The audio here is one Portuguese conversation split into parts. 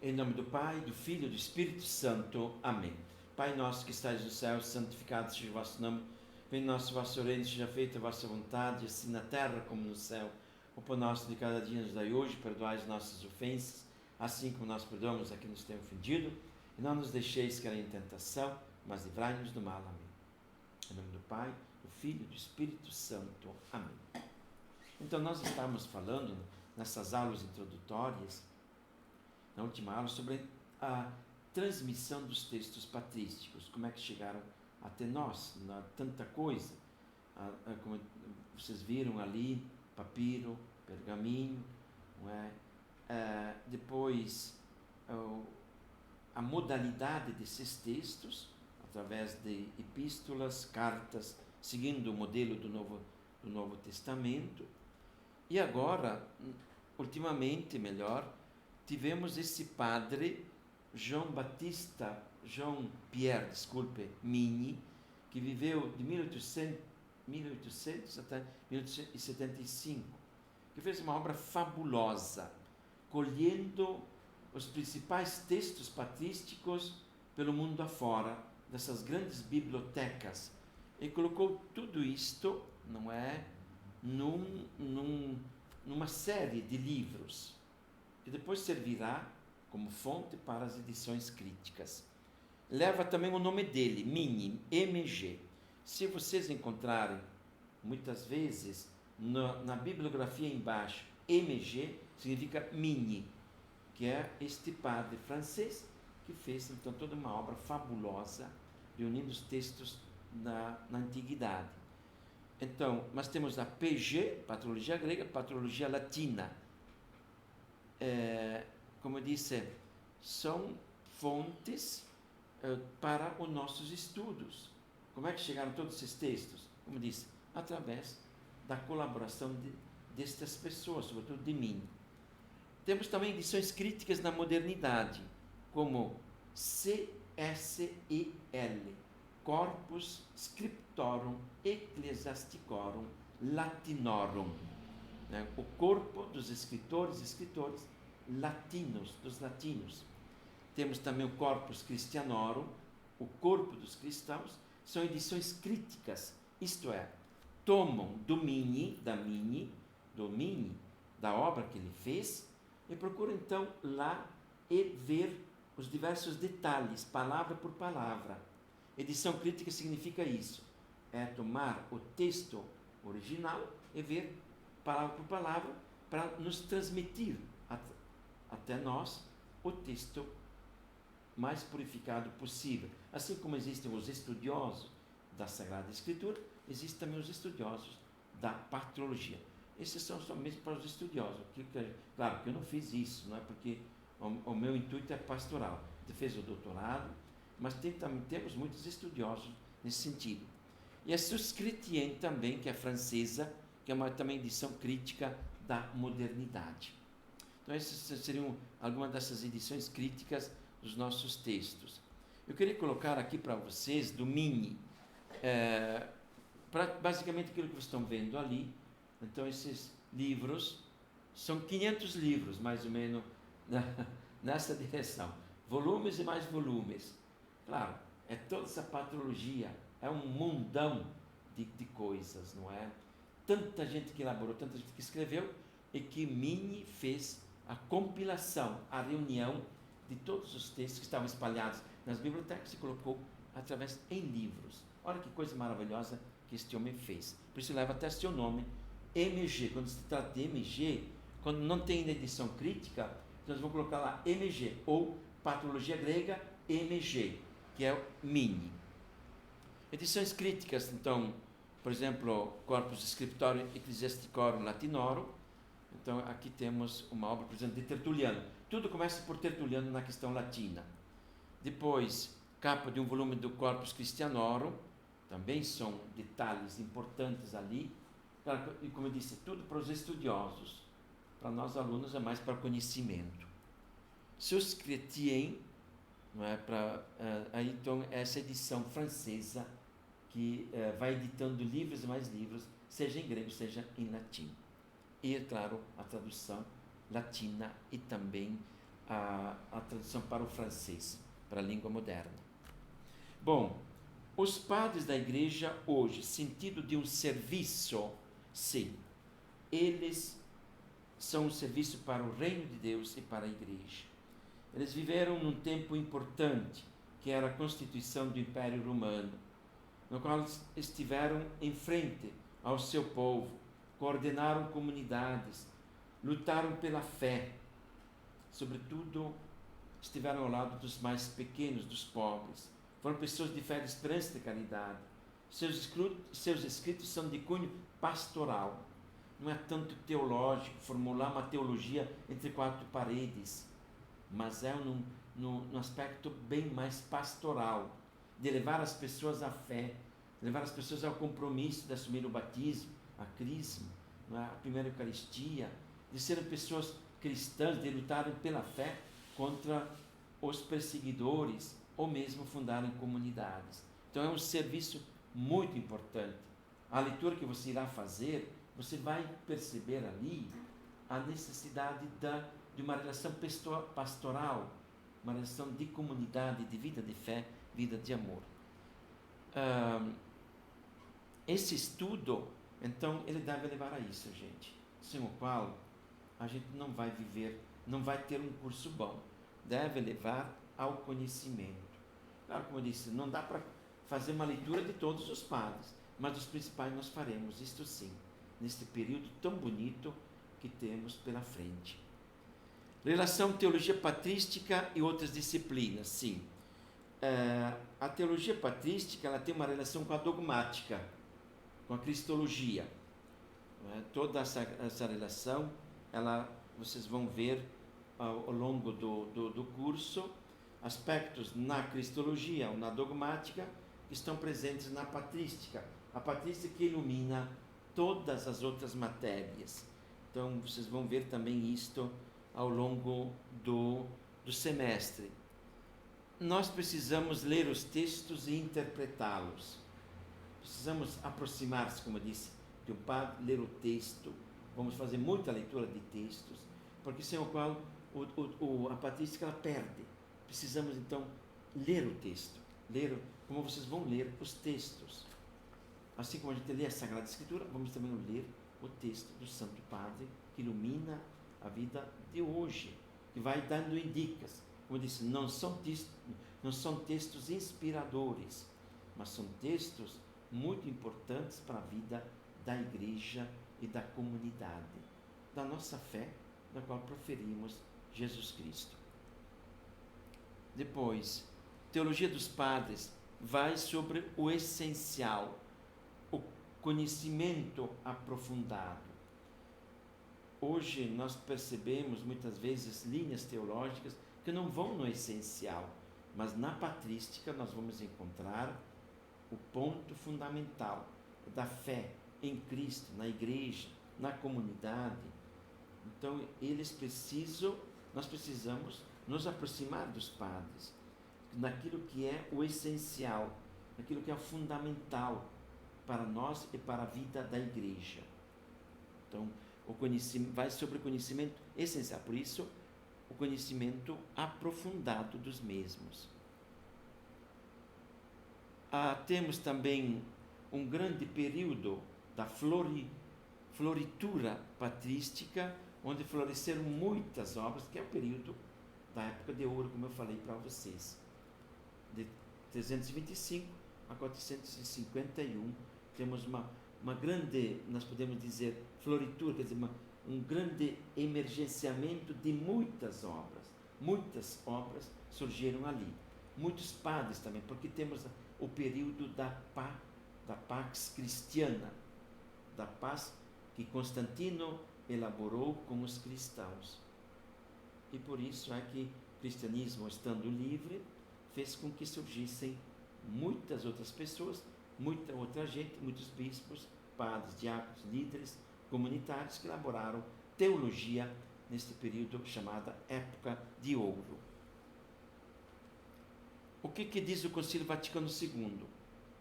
Em nome do Pai, do Filho e do Espírito Santo. Amém. Pai nosso que estais no céu, santificado seja o vosso nome. Venha o vosso reino, seja feita a vossa vontade, assim na terra como no céu. O pão nosso de cada dia nos dai hoje, perdoai as nossas ofensas, assim como nós perdoamos a quem nos tem ofendido. E não nos deixeis cair em tentação, mas livrai-nos do mal. Amém. Em nome do Pai, do Filho e do Espírito Santo. Amém. Então nós estamos falando nessas aulas introdutórias, na última aula, sobre a transmissão dos textos patrísticos, como é que chegaram até nós, tanta coisa, como vocês viram ali, papiro, pergaminho, não é? Depois a modalidade desses textos, através de epístolas, cartas, seguindo o modelo do Novo Testamento. E agora, ultimamente, tivemos esse padre João Pierre Migny, que viveu de 1800 até 1875, que fez uma obra fabulosa, colhendo os principais textos patrísticos pelo mundo afora, dessas grandes bibliotecas, e colocou tudo isto, não é, numa série de livros, que depois servirá como fonte para as edições críticas. Leva também o nome dele, Migny, MG. Se vocês encontrarem, muitas vezes, na bibliografia embaixo, MG significa Migny, que é este padre francês que fez então toda uma obra fabulosa, reunindo os textos na antiguidade. Então, nós temos a PG, Patrologia Grega, Patrologia Latina. Como eu disse, são fontes para os nossos estudos. Como é que chegaram todos esses textos? Como disse, através da colaboração destas pessoas, sobretudo de mim. Temos também edições críticas na modernidade, como CSEL, Corpus Scriptorum Ecclesiasticorum Latinorum, né? O corpo dos escritores latinos, dos latinos. Temos também o Corpus Christianorum, o corpo dos cristãos. São edições críticas, isto é, tomam do Migny, da obra que ele fez, e procuram então lá e ver os diversos detalhes, palavra por palavra. Edição crítica significa isso, é tomar o texto original e ver palavra por palavra para nos transmitir até nós o texto mais purificado possível. Assim como existem os estudiosos da Sagrada Escritura, existem também os estudiosos da patrologia. Esses são somente para os estudiosos. Claro que eu não fiz isso, não é? Porque o meu intuito é pastoral. Você fez o doutorado, mas temos muitos estudiosos nesse sentido. E a Suscritien também, que é francesa, que é também edição crítica da modernidade. Então essas seriam algumas dessas edições críticas dos nossos textos. Eu queria colocar aqui para vocês, do Migny, basicamente aquilo que vocês estão vendo ali. Então esses livros, são 500 livros, mais ou menos, nessa direção. Volumes e mais volumes. Claro, é toda essa patrologia, é um mundão de coisas, não é? Tanta gente que elaborou, tanta gente que escreveu, e que Migny fez a compilação, a reunião de todos os textos que estavam espalhados nas bibliotecas e colocou através em livros. Olha que coisa maravilhosa que este homem fez. Por isso leva até seu nome, MG. Quando se trata de MG, quando não tem edição crítica, nós vamos colocar lá MG, ou Patrologia Grega MG, que é o Migny. Edições críticas, então, por exemplo, Corpus Scriptorum Ecclesiasticorum Latinorum. Então, aqui temos uma obra, por exemplo, de Tertuliano. Tudo começa por Tertuliano na questão latina. Depois, capa de um volume do Corpus Christianorum. Também são detalhes importantes ali. E, como eu disse, tudo para os estudiosos. Para nós, alunos, é mais para conhecimento. Suscritien, não é, aí, então, essa edição francesa que vai editando livros e mais livros, seja em grego, seja em latim. E, é claro, a tradução latina e também a tradução para o francês, para a língua moderna. Bom, os padres da igreja hoje, sentido de um serviço, sim, eles são um serviço para o reino de Deus e para a igreja. Eles viveram num tempo importante, que era a constituição do Império Romano, no qual estiveram em frente ao seu povo, coordenaram comunidades, lutaram pela fé, sobretudo estiveram ao lado dos mais pequenos, dos pobres. Foram pessoas de fé, de esperança e de caridade. Seus escritos são de cunho pastoral. Não é tanto teológico, formular uma teologia entre quatro paredes, mas é num aspecto bem mais pastoral, de levar as pessoas à fé, de levar as pessoas ao compromisso de assumir o batismo, a crisma, a primeira Eucaristia, de serem pessoas cristãs, de lutarem pela fé contra os perseguidores, ou mesmo fundarem comunidades. Então é um serviço muito importante. A leitura que você irá fazer, você vai perceber ali a necessidade de uma relação pastoral, uma relação de comunidade, de vida de fé, vida de amor. Esse estudo, então, ele deve levar a isso, gente, sem o qual a gente não vai viver, não vai ter um curso bom. Deve levar ao conhecimento. Claro, como eu disse, não dá para fazer uma leitura de todos os padres, mas os principais nós faremos, isto sim, neste período tão bonito que temos pela frente. Relação teologia patrística e outras disciplinas, sim. A teologia patrística, ela tem uma relação com a dogmática, com a cristologia. Toda essa relação, vocês vão ver ao longo do curso, aspectos na cristologia ou na dogmática que estão presentes na patrística. A patrística que ilumina todas as outras matérias. Então, vocês vão ver também isto ao longo do semestre. Nós precisamos ler os textos e interpretá-los. Precisamos aproximar-se, como eu disse, de um padre, ler o texto. Vamos fazer muita leitura de textos, porque sem o qual a patrística ela perde. Precisamos, então, ler o texto. Como vocês vão ler os textos. Assim como a gente lê a Sagrada Escritura, vamos também ler o texto do Santo Padre, que ilumina a vida de hoje, que vai dando dicas. Como eu disse, não são textos inspiradores, mas são textos muito importantes para a vida da igreja e da comunidade, da nossa fé, da qual proferimos Jesus Cristo. Depois, teologia dos padres vai sobre o essencial, o conhecimento aprofundado. Hoje nós percebemos muitas vezes linhas teológicas que não vão no essencial, mas na patrística nós vamos encontrar o ponto fundamental da fé em Cristo, na igreja, na comunidade. Então nós precisamos nos aproximar dos padres, naquilo que é o essencial, naquilo que é o fundamental para nós e para a vida da igreja. Então, o conhecimento vai sobre o conhecimento essencial, por isso, o conhecimento aprofundado dos mesmos. Temos também um grande período da floritura patrística, onde floresceram muitas obras, que é o período da época de ouro, como eu falei para vocês. De 325 a 451, temos uma grande, nós podemos dizer, floritura, quer dizer, um grande emergenciamento de muitas obras. Muitas obras surgiram ali. Muitos padres também, porque temos o período da Pax Cristiana, da paz que Constantino elaborou com os cristãos. E por isso é que o cristianismo, estando livre, fez com que surgissem muitas outras pessoas, muita outra gente, muitos bispos, padres, diáconos, líderes comunitários que elaboraram teologia neste período chamada Época de Ouro. O que diz o Concílio Vaticano II?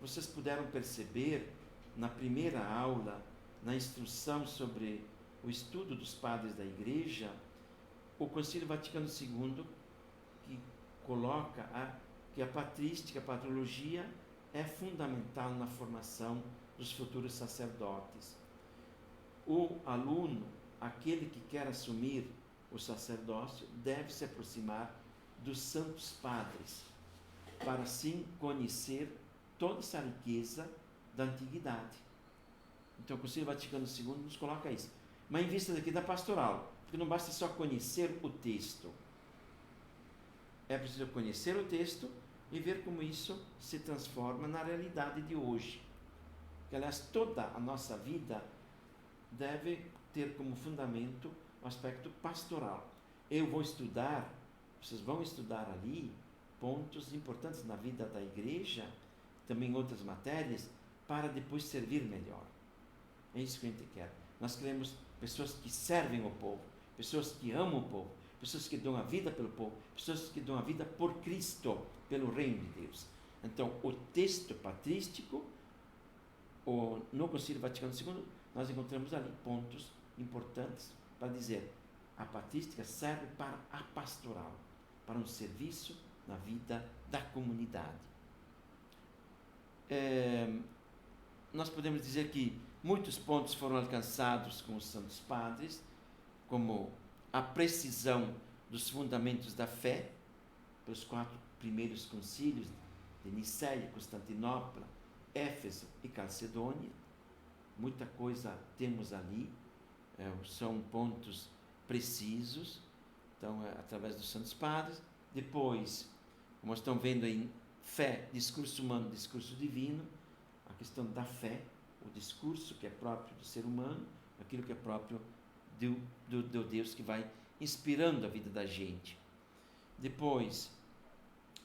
Vocês puderam perceber na primeira aula, na instrução sobre o estudo dos padres da Igreja, o Concílio Vaticano II, que coloca que a patrística, a patrologia, é fundamental na formação dos futuros sacerdotes. O aluno, aquele que quer assumir o sacerdócio, deve se aproximar dos santos padres, para assim conhecer toda essa riqueza da antiguidade. Então o Concílio Vaticano II nos coloca isso. Mas em vista daqui da pastoral, porque não basta só conhecer o texto, é preciso conhecer o texto e ver como isso se transforma na realidade de hoje. Que, aliás, toda a nossa vida deve ter como fundamento o aspecto pastoral. Eu vou estudar, vocês vão estudar ali pontos importantes na vida da igreja, também outras matérias, para depois servir melhor. É isso que a gente quer. Nós queremos pessoas que servem o povo, pessoas que amam o povo, pessoas que dão a vida pelo povo, pessoas que dão a vida por Cristo, pelo reino de Deus. Então, o texto patrístico, no Concílio Vaticano II, nós encontramos ali pontos importantes para dizer: a patrística serve para a pastoral, para um serviço na vida da comunidade. Nós podemos dizer que muitos pontos foram alcançados com os santos padres, como a precisão dos fundamentos da fé, pelos 4 primeiros concílios de Nicéia, Constantinopla, Éfeso e Calcedônia. Muita coisa temos ali, são pontos precisos, então, através dos santos padres. Depois, como nós estamos vendo em fé, discurso humano, discurso divino, a questão da fé, o discurso que é próprio do ser humano, aquilo que é próprio do Deus que vai inspirando a vida da gente. Depois,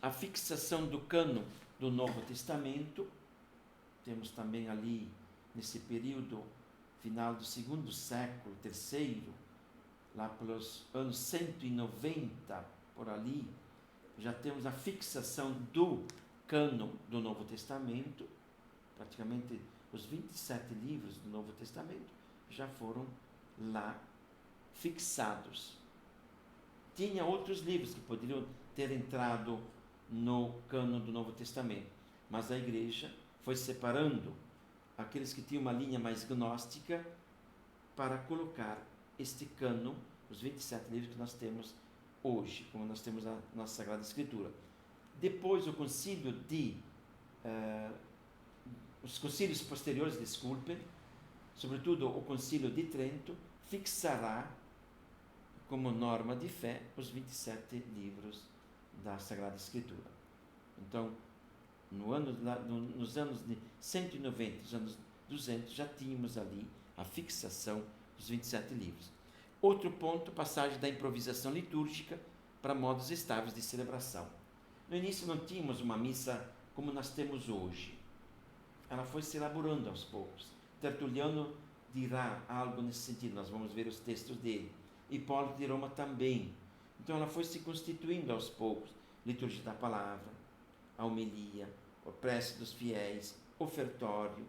a fixação do cânon do Novo Testamento. Temos também ali, nesse período final do segundo século, terceiro, lá pelos anos 190, por ali, já temos a fixação do cânon do Novo Testamento. Praticamente os 27 livros do Novo Testamento já foram lá fixados. Tinha outros livros que poderiam ter entrado no cânon do Novo Testamento, mas a igreja foi separando aqueles que tinham uma linha mais gnóstica para colocar este cânon, os 27 livros que nós temos hoje, como nós temos a nossa Sagrada Escritura. Depois o concílio os concílios posteriores, desculpem, sobretudo o concílio de Trento, fixará como norma de fé os 27 livros da Sagrada Escritura. Então, nos anos de 190, os anos 200, já tínhamos ali a fixação dos 27 livros. Outro ponto, passagem da improvisação litúrgica para modos estáveis de celebração. No início não tínhamos uma missa como nós temos hoje. Ela foi se elaborando aos poucos. Tertuliano dirá algo nesse sentido, nós vamos ver os textos dele. Hipólito de Roma também. Então ela foi se constituindo aos poucos. Liturgia da palavra, a homilia, a prece dos fiéis, ofertório,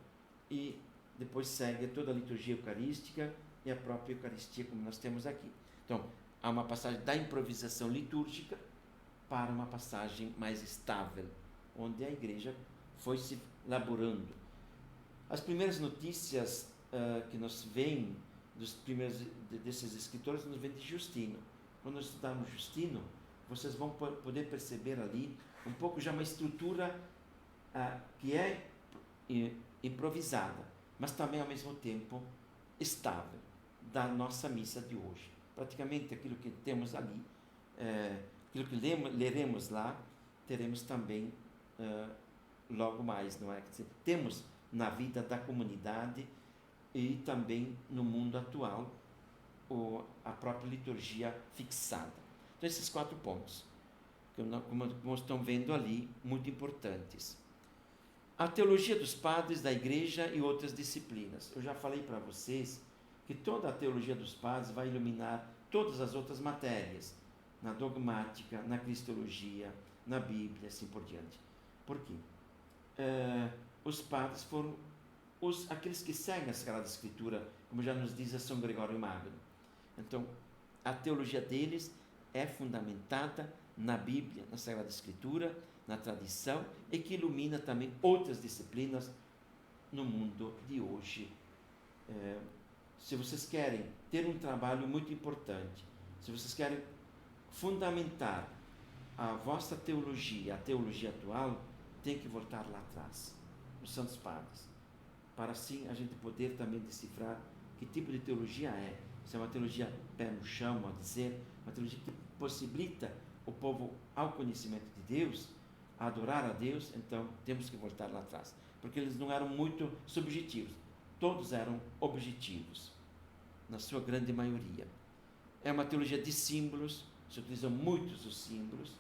e depois segue toda a liturgia eucarística e a própria Eucaristia, como nós temos aqui. Então, há uma passagem da improvisação litúrgica para uma passagem mais estável, onde a igreja foi se elaborando. As primeiras notícias que nos vêm desses escritores nos vêm de Justino. Quando nós estudarmos Justino, vocês vão poder perceber ali um pouco já uma estrutura que é improvisada, mas também ao mesmo tempo estável, da nossa missa de hoje. Praticamente aquilo que temos ali, aquilo que leremos lá, teremos também logo mais, não é? Quer dizer, temos na vida da comunidade e também no mundo atual a própria liturgia fixada. Então, esses 4 pontos, como estão vendo ali, muito importantes. A teologia dos padres, da igreja e outras disciplinas. Eu já falei para vocês que toda a teologia dos padres vai iluminar todas as outras matérias, na dogmática, na cristologia, na Bíblia, assim por diante. Por quê? Os padres foram aqueles que seguem a Sagrada Escritura, como já nos diz a São Gregório Magno. Então, A teologia deles é fundamentada na Bíblia, na Sagrada Escritura, na tradição, e que ilumina também outras disciplinas no mundo de hoje. Se vocês querem ter um trabalho muito importante, se vocês querem fundamentar a vossa teologia, a teologia atual, tem que voltar lá atrás, os Santos Padres, para assim a gente poder também decifrar que tipo de teologia é. Se é uma teologia pé no chão, a dizer, uma teologia que possibilita o povo ao conhecimento de Deus, a adorar a Deus, então temos que voltar lá atrás, porque eles não eram muito subjetivos, todos eram objetivos, na sua grande maioria. É uma teologia de símbolos, se utilizam muitos os símbolos,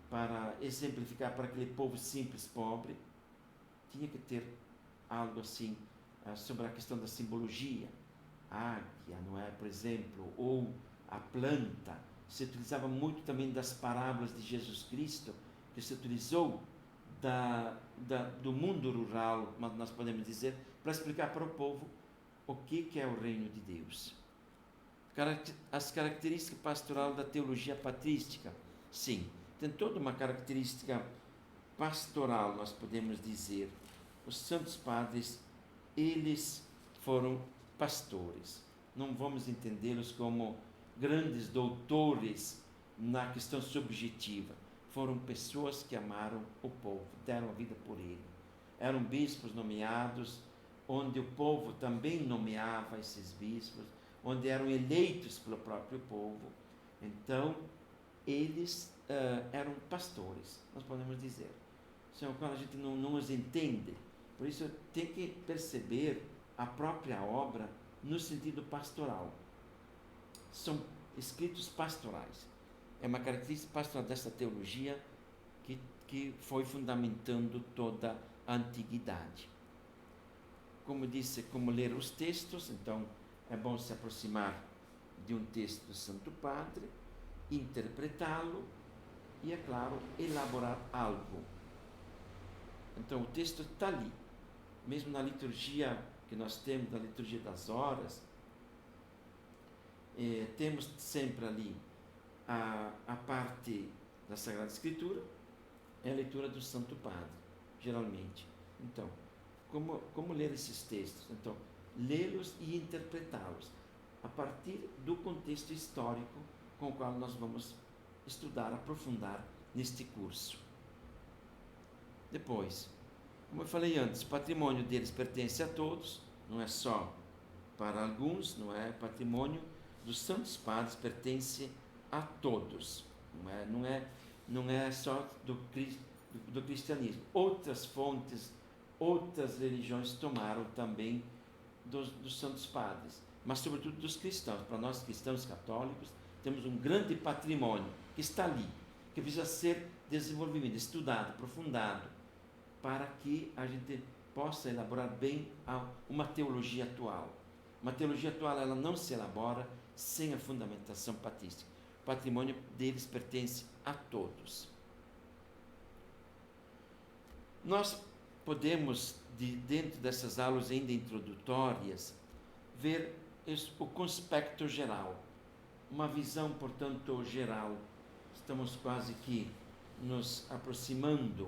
para exemplificar para aquele povo simples, pobre. Tinha que ter algo assim sobre a questão da simbologia. A águia, não é? Por exemplo, ou a planta. Se utilizava muito também das parábolas de Jesus Cristo, que se utilizou do mundo rural, nós podemos dizer, para explicar para o povo o que é o reino de Deus. As características pastoral da teologia patrística, sim, tem toda uma característica pastoral, nós podemos dizer. Os Santos Padres, eles foram pastores. Não vamos entendê-los como grandes doutores na questão subjetiva. Foram pessoas que amaram o povo, deram a vida por ele. Eram bispos nomeados, onde o povo também nomeava esses bispos, onde eram eleitos pelo próprio povo. Então, eles eram pastores, nós podemos dizer. Sem o qual a gente não os entende. Por isso, tem que perceber a própria obra no sentido pastoral. São escritos pastorais. É uma característica pastoral dessa teologia que foi fundamentando toda a antiguidade. Como disse, como ler os textos, então é bom se aproximar de um texto do Santo Padre, interpretá-lo e, é claro, elaborar algo. Então o texto está ali. Mesmo na liturgia que nós temos, na liturgia das horas, temos sempre ali a parte da Sagrada Escritura, é a leitura do Santo Padre, geralmente. Então, como ler esses textos? Então, lê-los e interpretá-los a partir do contexto histórico com o qual nós vamos estudar, aprofundar neste curso. Depois, como eu falei antes, o patrimônio deles pertence a todos, não é só para alguns, não é? Patrimônio dos Santos Padres pertence a todos, não é só do cristianismo. Outras fontes, outras religiões tomaram também dos Santos Padres, mas sobretudo dos cristãos. Para nós cristãos católicos, temos um grande patrimônio que está ali, que precisa ser desenvolvido, estudado, aprofundado, para que a gente possa elaborar bem uma teologia atual. Uma teologia atual, ela não se elabora sem a fundamentação patrística. O patrimônio deles pertence a todos. Nós podemos, dentro dessas aulas ainda introdutórias, ver o conspecto geral, uma visão, portanto, geral. Estamos quase que nos aproximando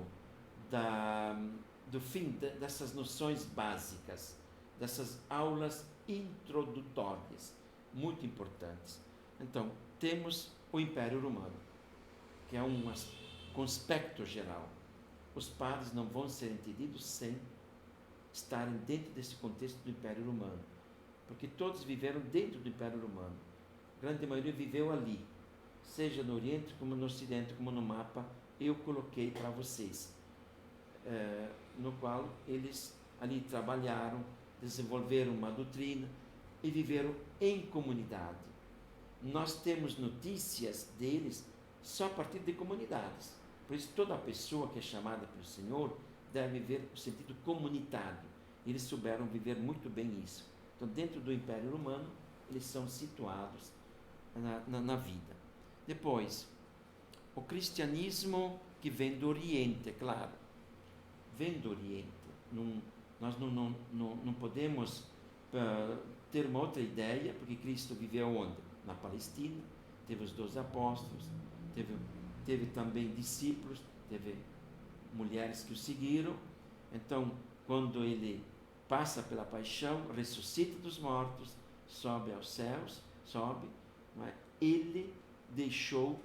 do fim dessas noções básicas, dessas aulas introdutórias, muito importantes. Então, temos o Império Romano, que é um conspecto geral. Os padres não vão ser entendidos sem estarem dentro desse contexto do Império Romano, porque todos viveram dentro do Império Romano. A grande maioria viveu ali, seja no Oriente como no Ocidente, como no mapa eu coloquei para vocês, no qual eles ali trabalharam, desenvolveram uma doutrina e viveram em comunidade. Nós temos notícias deles só a partir de comunidades. Por isso, toda pessoa que é chamada pelo Senhor deve viver o sentido comunitário. Eles souberam viver muito bem isso. Então, dentro do Império Romano, eles são situados na vida. Depois, o cristianismo que vem do Oriente, é claro. Vem do Oriente. Nós não podemos ter uma outra ideia, porque Cristo viveu onde? na Palestina, teve os 12 apóstolos, teve também discípulos, teve mulheres que o seguiram. Então, quando ele passa pela paixão, ressuscita dos mortos, sobe aos céus, não é? Ele deixou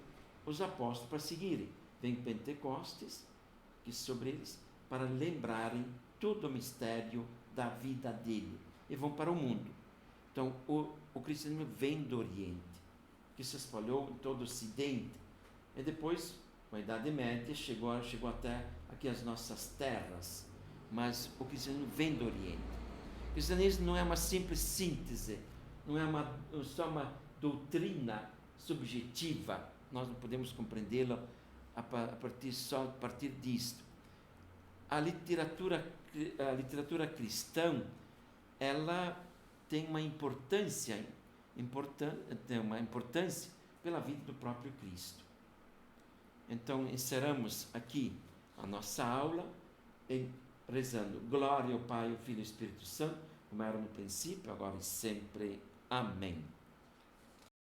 os apóstolos para seguirem. Vem Pentecostes, que sobre eles, para lembrarem todo o mistério da vida dele, e vão para o mundo. Então, o cristianismo vem do Oriente, que se espalhou em todo o Ocidente, e depois, com a Idade Média, chegou até aqui as nossas terras. Mas o cristianismo vem do Oriente. O cristianismo não é uma simples síntese, não é só uma doutrina subjetiva. Nós não podemos compreendê-la só a partir disto. A literatura cristã, ela tem uma importância pela vida do próprio Cristo. Então, encerramos aqui a nossa aula rezando glória ao Pai, ao Filho e ao Espírito Santo, como era no princípio, agora e sempre. Amém.